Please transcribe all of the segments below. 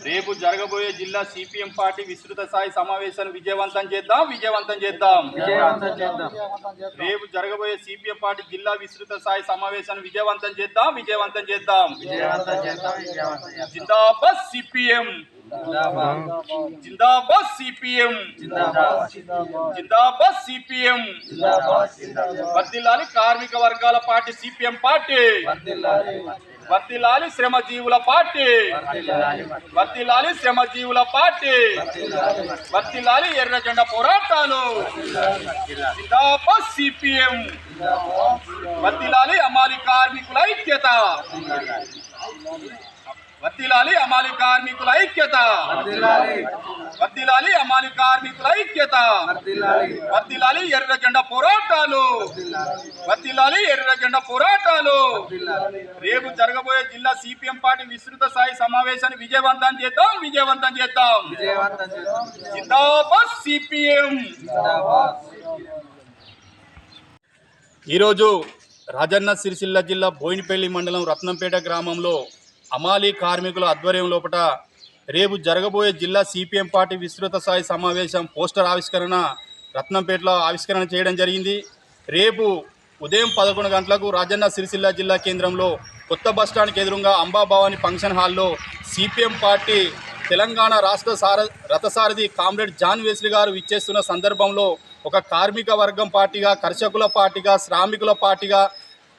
రేపు జరగబోయే జిల్లా సిపిఎం పార్టీ విస్తృత స్థాయి సమావేశాన్ని విజయవంతం చేద్దాం. రేపు జరగబోయే సిపిఎం పార్టీ జిల్లా విస్తృత స్థాయి సమావేశాన్ని విజయవంతం చేద్దాం. జిందాబాద్ సిపిఎం, జిందాబాద్ సిపిఎం, జిందాబాద్ సిపిఎం. వర్ధిల్లాలి కార్మిక వర్గాల పార్టీ సిపిఎం పార్టీ, వర్ధిల్లాలి శ్రమజీవుల పార్టీ, వర్ధిల్లాలి శ్రమజీవుల పార్టీ, వర్ధిల్లాలి ఎర్ర జెండా పోరాటాలు. జిందాబాద్ సిపిఎం, వర్ధిల్లాలి అమాలి కార్మికుల ఐక్యత, వర్ధిల్లాలి అమాలి కార్మికుల ఐక్యత, వర్ధిల్లాలి అమాలి కార్మికుల ఐక్యత, వర్ధిల్లాలి ఎర్ర జెండా పోరాటాలు, వర్ధిల్లాలి ఎర్ర జెండా పోరాటాలు. రేపు జరగబోయే జిల్లా సిపిఎం పార్టీ విస్తృత స్థాయి సమావేశాన్ని విజయవంతం చేద్దాం. జిందాబాద్ సిపిఎం. ఈరోజు రాజన్న సిరిసిల్ల జిల్లా బోయినపల్లి మండలం రత్నంపేట గ్రామంలో అమాలి కార్మికుల ఆధ్వర్యం లోపల రేపు జరగబోయే జిల్లా సిపిఎం పార్టీ విస్తృత స్థాయి సమావేశం పోస్టర్ ఆవిష్కరణ రత్నంపేటలో ఆవిష్కరణ చేయడం జరిగింది. రేపు ఉదయం 11 గంటలకు రాజన్న సిరిసిల్ల జిల్లా కేంద్రంలో కొత్త బస్టాండ్కి ఎదురుగా అంబాభవాని ఫంక్షన్ హాల్లో సిపిఎం పార్టీ తెలంగాణ రాష్ట్ర రథసారథి కామ్రేడ్ జాన్ వెస్లీ గారు విచ్చేస్తున్న సందర్భంలో ఒక కార్మిక వర్గం పార్టీగా, కర్షకుల పార్టీగా, శ్రామికుల పార్టీగా,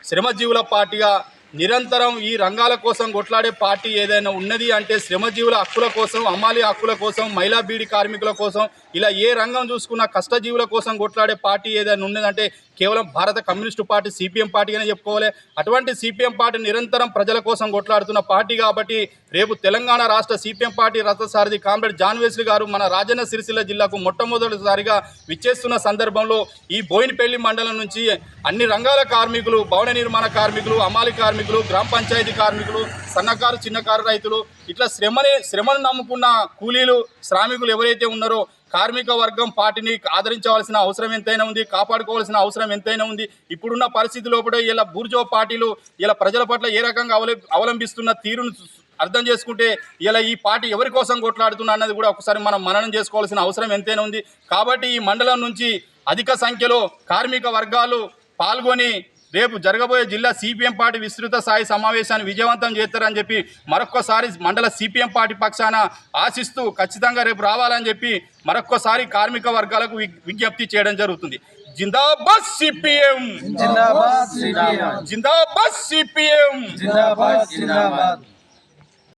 శ్రమజీవుల పార్టీగా నిరంతరం ఈ రంగాల కోసం కొట్లాడే పార్టీ ఏదైనా ఉన్నది అంటే శ్రమజీవుల హక్కుల కోసం, అమాలి హక్కుల కోసం, మహిళా బీడీ కార్మికుల కోసం, ఇలా ఏ రంగం చూసుకున్న కష్టజీవుల కోసం కొట్లాడే పార్టీ ఏదైనా ఉన్నదంటే కేవలం భారత కమ్యూనిస్టు పార్టీ సిపిఎం పార్టీగానే చెప్పుకోవాలి. అటువంటి సిపిఎం పార్టీ నిరంతరం ప్రజల కోసం కొట్లాడుతున్న పార్టీ కాబట్టి రేపు తెలంగాణ రాష్ట్ర సిపిఎం పార్టీ రథసారథి కామ్రేడ్ జాన్ వెస్లీ గారు మన రాజన్న సిరిసిల్ల జిల్లాకు మొట్టమొదటిసారిగా విచ్చేస్తున్న సందర్భంలో ఈ బోయినపల్లి మండలం నుంచి అన్ని రంగాల కార్మికులు, భవన నిర్మాణ కార్మికులు, అమాలి కార్మికులు, గ్రామ పంచాయతీ కార్మికులు, సన్నకారు చిన్నకారు రైతులు, ఇట్లా శ్రమను నమ్ముకున్న కూలీలు, శ్రామికులు ఎవరైతే ఉన్నారో కార్మిక వర్గం పార్టీని ఆదరించవలసిన అవసరం ఎంతైనా ఉంది, కాపాడుకోవాల్సిన అవసరం ఎంతైనా ఉంది. ఇప్పుడున్న పరిస్థితి లోపల ఇలా బూర్జో పార్టీలు ఇలా ప్రజల పట్ల ఏ రకంగా అవలంబిస్తున్న తీరును అర్థం చేసుకుంటే ఇలా ఈ పార్టీ ఎవరి కోసం కొట్లాడుతున్నా అన్నది కూడా ఒకసారి మనం మననం చేసుకోవాల్సిన అవసరం ఎంతైనా ఉంది. కాబట్టి ఈ మండలం నుంచి అధిక సంఖ్యలో కార్మిక వర్గాలు పాల్గొని రేపు జరగబోయే జిల్లా సిపిఎం పార్టీ విస్తృత స్థాయి సమావేశాన్ని విజయవంతం చేస్తారని చెప్పి మరొక్కసారి మండల సిపిఎం పార్టీ పక్షాన ఆశిస్తూ ఖచ్చితంగా రేపు రావాలని చెప్పి మరొక్కసారి కార్మిక వర్గాలకు విజ్ఞప్తి చేయడం జరుగుతుంది. జిందాబాద్ సిపిఎం, జిందాబాద్ సిపిఎం.